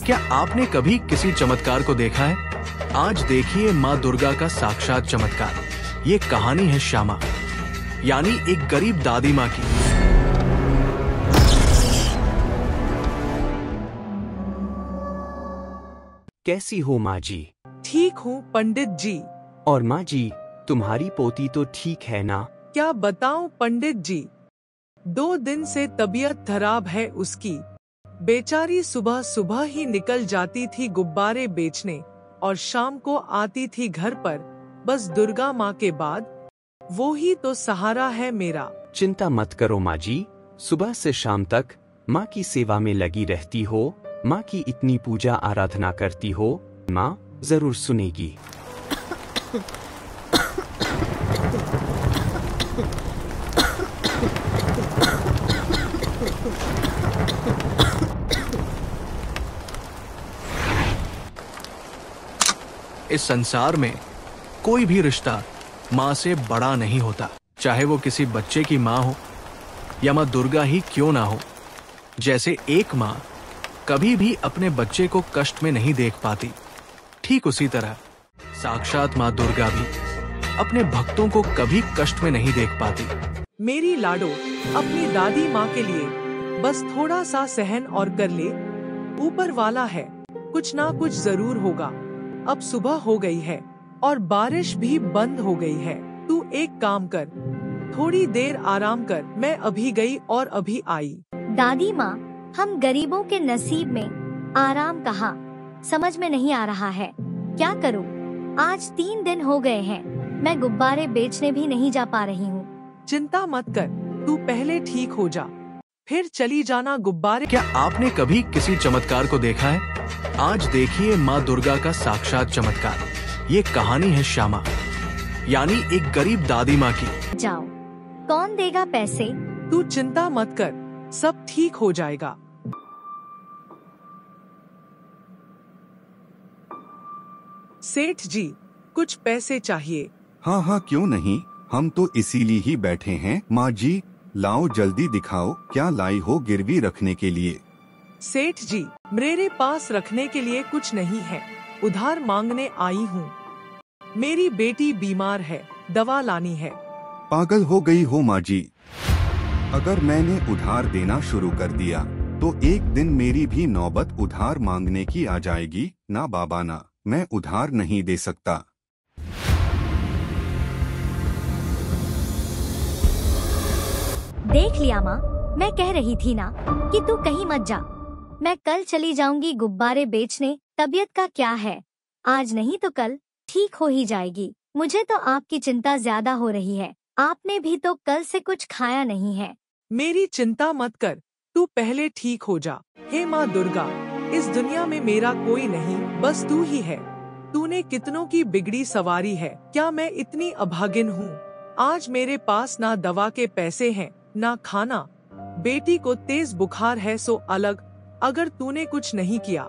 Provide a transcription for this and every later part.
क्या आपने कभी किसी चमत्कार को देखा है? आज देखिए माँ दुर्गा का साक्षात चमत्कार। ये कहानी है श्यामा, यानी एक गरीब दादी माँ की। कैसी हो माँ जी? ठीक हूँ पंडित जी। और माँ जी, तुम्हारी पोती तो ठीक है ना? क्या बताऊं पंडित जी, 2 दिन से तबीयत खराब है उसकी। बेचारी सुबह सुबह ही निकल जाती थी गुब्बारे बेचने और शाम को आती थी घर पर। बस दुर्गा माँ के बाद वो ही तो सहारा है मेरा। चिंता मत करो माँ जी, सुबह से शाम तक माँ की सेवा में लगी रहती हो, माँ की इतनी पूजा आराधना करती हो, माँ जरूर सुनेगी। इस संसार में कोई भी रिश्ता माँ से बड़ा नहीं होता, चाहे वो किसी बच्चे की माँ हो या माँ दुर्गा ही क्यों ना हो। जैसे एक माँ कभी भी अपने बच्चे को कष्ट में नहीं देख पाती, ठीक उसी तरह साक्षात माँ दुर्गा भी अपने भक्तों को कभी कष्ट में नहीं देख पाती। मेरी लाडो अपनी दादी माँ के लिए बस थोड़ा सा सहन और कर ले, ऊपर वाला है, कुछ ना कुछ जरूर होगा। अब सुबह हो गई है और बारिश भी बंद हो गई है। तू एक काम कर, थोड़ी देर आराम कर, मैं अभी गई और अभी आई। दादी माँ, हम गरीबों के नसीब में आराम कहाँ, समझ में नहीं आ रहा है। क्या करूँ? आज 3 दिन हो गए हैं, मैं गुब्बारे बेचने भी नहीं जा पा रही हूँ। चिंता मत कर, तू पहले ठीक हो जा, फिर चली जाना गुब्बारे। क्या आपने कभी किसी चमत्कार को देखा है? आज देखिए माँ दुर्गा का साक्षात चमत्कार। ये कहानी है श्यामा, यानी एक गरीब दादी माँ की। जाओ, कौन देगा पैसे? तू चिंता मत कर, सब ठीक हो जाएगा। सेठ जी, कुछ पैसे चाहिए। हाँ हाँ, क्यों नहीं, हम तो इसीलिए ही बैठे हैं। माँ जी, लाओ जल्दी दिखाओ, क्या लाई हो गिरवी रखने के लिए? सेठ जी, मेरे पास रखने के लिए कुछ नहीं है, उधार मांगने आई हूँ। मेरी बेटी बीमार है, दवा लानी है। पागल हो गई हो माँ जी, अगर मैंने उधार देना शुरू कर दिया तो एक दिन मेरी भी नौबत उधार मांगने की आ जाएगी। ना बाबा ना, मैं उधार नहीं दे सकता। देख लिया माँ, मैं कह रही थी ना कि तू कहीं मत जा। मैं कल चली जाऊंगी गुब्बारे बेचने, तबीयत का क्या है, आज नहीं तो कल ठीक हो ही जाएगी। मुझे तो आपकी चिंता ज्यादा हो रही है, आपने भी तो कल से कुछ खाया नहीं है। मेरी चिंता मत कर, तू पहले ठीक हो जा। हे माँ दुर्गा, इस दुनिया में मेरा कोई नहीं, बस तू ही है। तूने कितनों की बिगड़ी सवारी है, क्या मैं इतनी अभागिन हूँ? आज मेरे पास ना दवा के पैसे हैं, ना खाना। बेटी को तेज बुखार है सो अलग, अगर तूने कुछ नहीं किया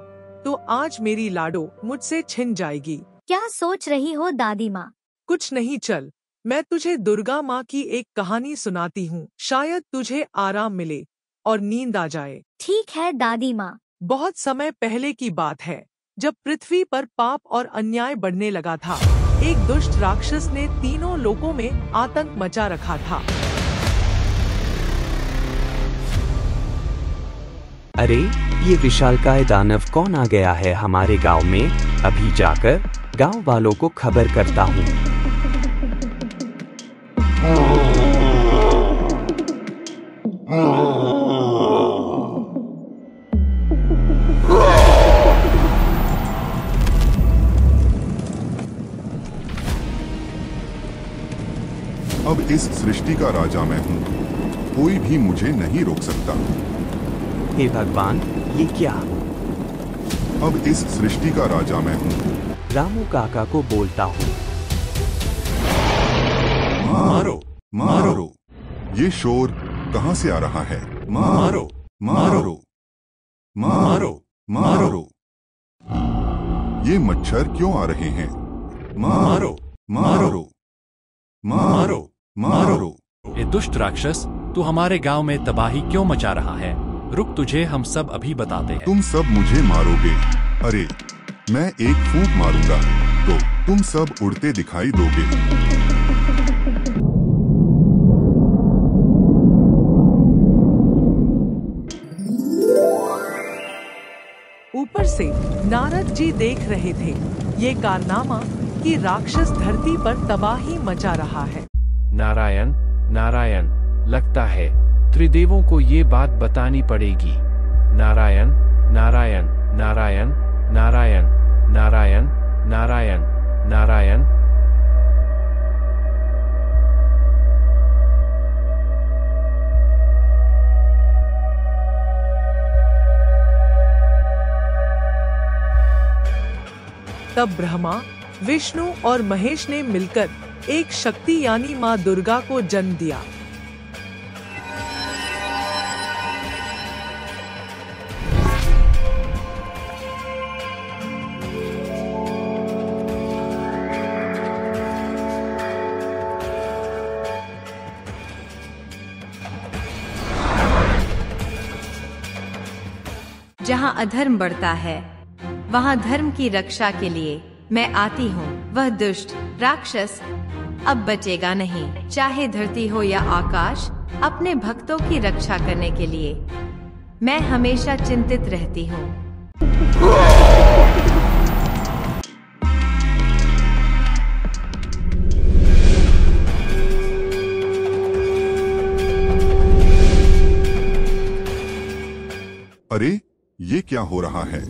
तो आज मेरी लाडो मुझसे छिन जाएगी। क्या सोच रही हो दादी माँ? कुछ नहीं, चल मैं तुझे दुर्गा माँ की एक कहानी सुनाती हूँ, शायद तुझे आराम मिले और नींद आ जाए। ठीक है दादी माँ। बहुत समय पहले की बात है, जब पृथ्वी पर पाप और अन्याय बढ़ने लगा था। एक दुष्ट राक्षस ने तीनों लोकों में आतंक मचा रखा था। अरे, ये विशालकाय दानव कौन आ गया है हमारे गांव में? अभी जाकर गांव वालों को खबर करता हूँ। अब इस सृष्टि का राजा मैं हूँ, कोई भी मुझे नहीं रोक सकता। हे भगवान, ये क्या? अब इस सृष्टि का राजा मैं हूँ। रामू काका को बोलता हूँ, मारो मारो, ये शोर कहाँ से आ रहा है? मारो मारो मारो मारो, ये मच्छर क्यों आ रहे हैं? मारो मारो मारो मारो। ये दुष्ट राक्षस, तू हमारे गांव में तबाही क्यों मचा रहा है? रुक, तुझे हम सब अभी बताते हैं। तुम सब मुझे मारोगे? अरे मैं एक फूंक मारूंगा तो तुम सब उड़ते दिखाई दोगे। ऊपर से नारद जी देख रहे थे ये कारनामा कि राक्षस धरती पर तबाही मचा रहा है। नारायण नारायण, लगता है त्रिदेवों को ये बात बतानी पड़ेगी। नारायण नारायण नारायण नारायण नारायण नारायण नारायण। तब ब्रह्मा, विष्णु और महेश ने मिलकर एक शक्ति यानी माँ दुर्गा को जन्म दिया। जहाँ अधर्म बढ़ता है वहाँ धर्म की रक्षा के लिए मैं आती हूँ। वह दुष्ट राक्षस अब बचेगा नहीं, चाहे धरती हो या आकाश। अपने भक्तों की रक्षा करने के लिए मैं हमेशा चिंतित रहती हूँ। अरे ये क्या हो रहा है?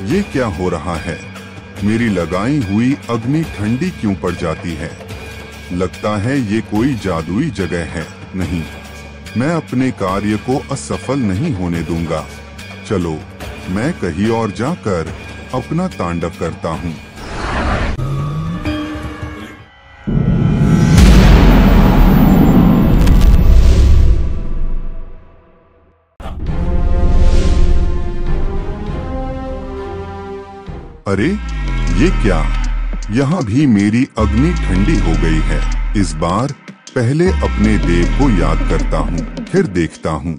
ये क्या हो रहा है? मेरी लगाई हुई अग्नि ठंडी क्यों पड़ जाती है? लगता है ये कोई जादुई जगह है। नहीं, मैं अपने कार्य को असफल नहीं होने दूंगा। चलो मैं कहीं और जाकर अपना तांडव करता हूँ। अरे ये क्या? यहाँ भी मेरी अग्नि ठंडी हो गई है। इस बार पहले अपने देव को याद करता हूँ, फिर देखता हूँ।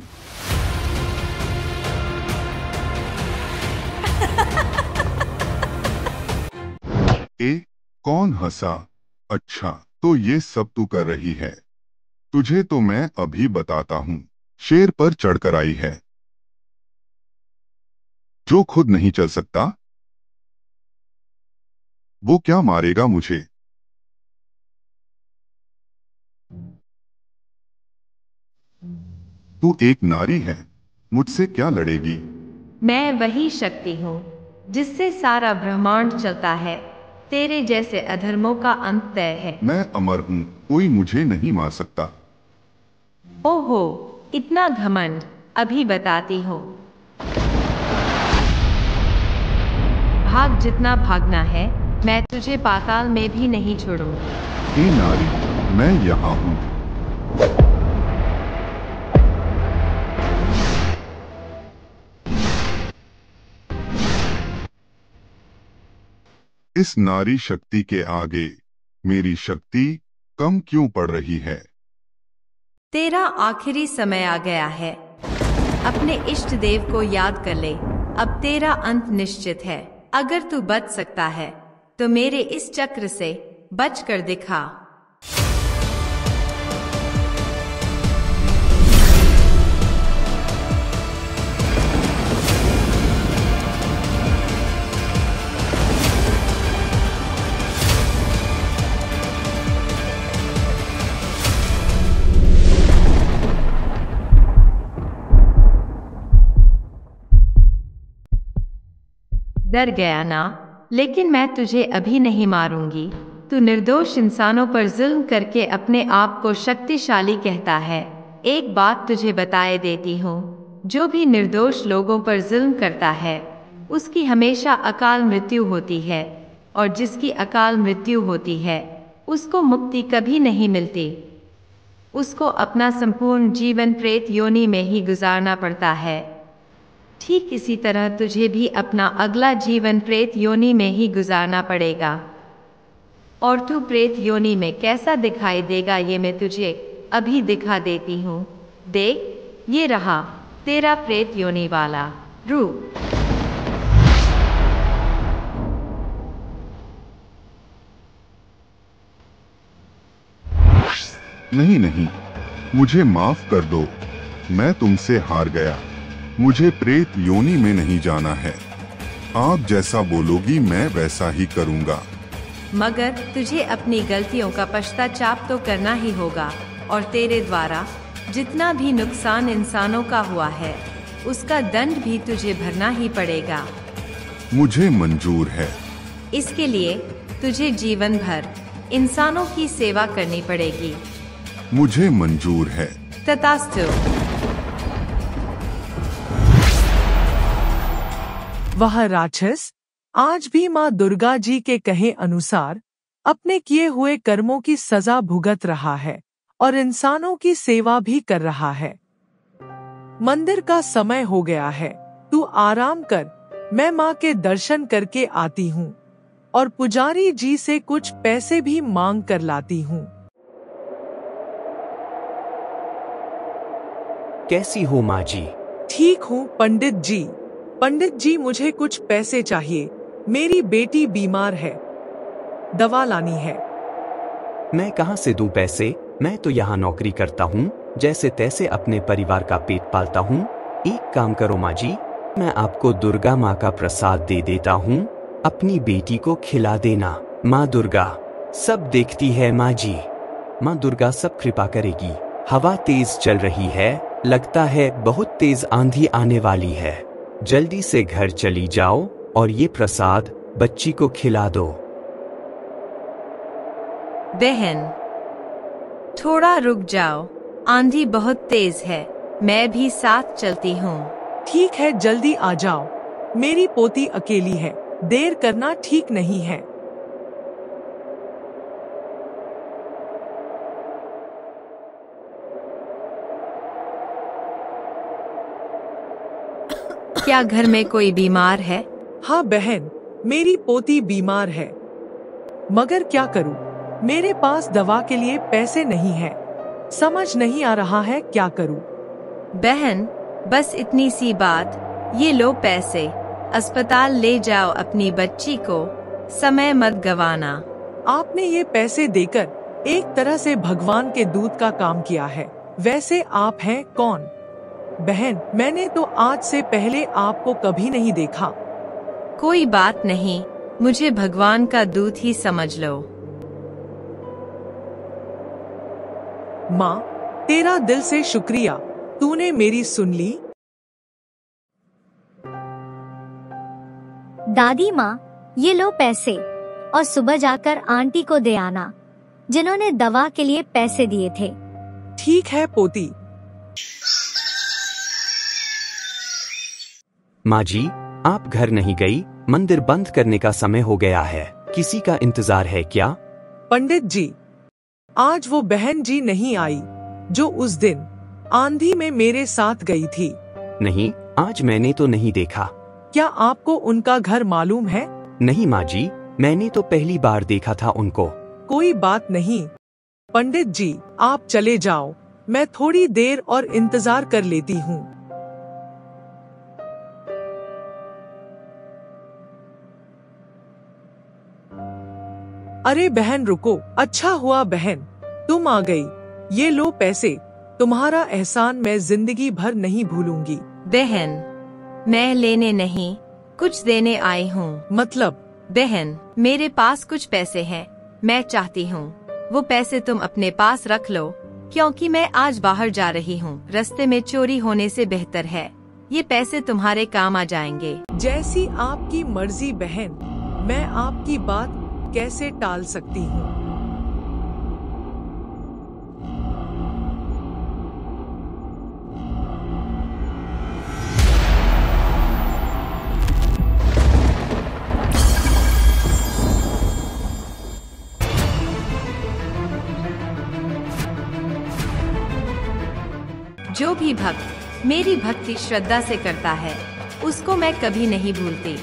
ए, कौन हंसा? अच्छा, तो ये सब तू कर रही है। तुझे तो मैं अभी बताता हूँ। शेर पर चढ़कर आई है, जो खुद नहीं चल सकता। वो क्या मारेगा मुझे? तू एक नारी है, मुझसे क्या लड़ेगी? मैं वही शक्ति हूँ जिससे सारा ब्रह्मांड चलता है। तेरे जैसे अधर्मों का अंत तय है। मैं अमर हूँ, कोई मुझे नहीं मार सकता। ओहो, इतना घमंड। अभी बताती हूँ। भाग, जितना भागना है। मैं तुझे पाताल में भी नहीं छोड़ूंगी। हे नारी, मैं यहाँ हूँ। इस नारी शक्ति के आगे मेरी शक्ति कम क्यों पड़ रही है? तेरा आखिरी समय आ गया है। अपने इष्ट देव को याद कर ले। अब तेरा अंत निश्चित है। अगर तू बच सकता है तो मेरे इस चक्र से बच कर दिखा। डर गया ना? लेकिन मैं तुझे अभी नहीं मारूंगी। तू निर्दोष इंसानों पर जुल्म करके अपने आप को शक्तिशाली कहता है। एक बात तुझे बताए देती हूँ, जो भी निर्दोष लोगों पर जुल्म करता है उसकी हमेशा अकाल मृत्यु होती है। और जिसकी अकाल मृत्यु होती है उसको मुक्ति कभी नहीं मिलती। उसको अपना संपूर्ण जीवन प्रेत योनि में ही गुजारना पड़ता है। ठीक इसी तरह तुझे भी अपना अगला जीवन प्रेत योनि में ही गुजारना पड़ेगा। और तू प्रेत योनि में कैसा दिखाई देगा ये मैं तुझे अभी दिखा देती हूँ। देख, ये रहा तेरा प्रेत योनि वाला रूप। नहीं नहीं, मुझे माफ कर दो, मैं तुमसे हार गया। मुझे प्रेत योनि में नहीं जाना है। आप जैसा बोलोगी मैं वैसा ही करूँगा। मगर तुझे अपनी गलतियों का पश्चाताप तो करना ही होगा, और तेरे द्वारा जितना भी नुकसान इंसानों का हुआ है उसका दंड भी तुझे भरना ही पड़ेगा। मुझे मंजूर है। इसके लिए तुझे जीवन भर इंसानों की सेवा करनी पड़ेगी। मुझे मंजूर है। तथास्तु। वह राक्षस आज भी माँ दुर्गा जी के कहे अनुसार अपने किए हुए कर्मों की सजा भुगत रहा है और इंसानों की सेवा भी कर रहा है। मंदिर का समय हो गया है, तू आराम कर, मैं माँ के दर्शन करके आती हूँ और पुजारी जी से कुछ पैसे भी मांग कर लाती हूँ। कैसी हो माँ जी? ठीक हूँ पंडित जी। पंडित जी, मुझे कुछ पैसे चाहिए, मेरी बेटी बीमार है, दवा लानी है। मैं कहाँ से दूं पैसे? मैं तो यहाँ नौकरी करता हूँ, जैसे तैसे अपने परिवार का पेट पालता हूँ। एक काम करो माँ जी, मैं आपको दुर्गा माँ का प्रसाद दे देता हूँ, अपनी बेटी को खिला देना। माँ दुर्गा सब देखती है माँ जी। माँ दुर्गा सब कृपा करेगी। हवा तेज चल रही है, लगता है बहुत तेज आंधी आने वाली है। जल्दी से घर चली जाओ और ये प्रसाद बच्ची को खिला दो। बहन, थोड़ा रुक जाओ, आंधी बहुत तेज है, मैं भी साथ चलती हूँ। ठीक है, जल्दी आ जाओ, मेरी पोती अकेली है, देर करना ठीक नहीं है। क्या घर में कोई बीमार है? हाँ बहन, मेरी पोती बीमार है, मगर क्या करूँ, मेरे पास दवा के लिए पैसे नहीं है। समझ नहीं आ रहा है क्या करूँ। बहन, बस इतनी सी बात, ये लो पैसे, अस्पताल ले जाओ अपनी बच्ची को, समय मत गवाना। आपने ये पैसे देकर एक तरह से भगवान के दूत का काम किया है। वैसे आप हैं कौन? बहन, मैंने तो आज से पहले आपको कभी नहीं देखा। कोई बात नहीं, मुझे भगवान का दूत ही समझ लो। माँ, तेरा दिल से शुक्रिया, तूने मेरी सुन ली। दादी माँ, ये लो पैसे और सुबह जाकर आंटी को दे आना, जिन्होंने दवा के लिए पैसे दिए थे। ठीक है पोती। माँ जी, आप घर नहीं गई? मंदिर बंद करने का समय हो गया है, किसी का इंतजार है क्या? पंडित जी, आज वो बहन जी नहीं आई जो उस दिन आंधी में मेरे साथ गई थी। नहीं, आज मैंने तो नहीं देखा। क्या आपको उनका घर मालूम है? नहीं माँ जी, मैंने तो पहली बार देखा था उनको। कोई बात नहीं पंडित जी, आप चले जाओ, मैं थोड़ी देर और इंतजार कर लेती हूँ। अरे बहन रुको, अच्छा हुआ बहन तुम आ गई। ये लो पैसे, तुम्हारा एहसान मैं जिंदगी भर नहीं भूलूंगी। बहन, मैं लेने नहीं, कुछ देने आई हूँ। मतलब? बहन, मेरे पास कुछ पैसे हैं, मैं चाहती हूँ वो पैसे तुम अपने पास रख लो, क्योंकि मैं आज बाहर जा रही हूँ। रास्ते में चोरी होने से बेहतर है ये पैसे तुम्हारे काम आ जाएंगे। जैसी आपकी मर्जी बहन, मैं आपकी बात कैसे टाल सकती हूँ। जो भी भक्त मेरी भक्ति श्रद्धा से करता है उसको मैं कभी नहीं भूलती।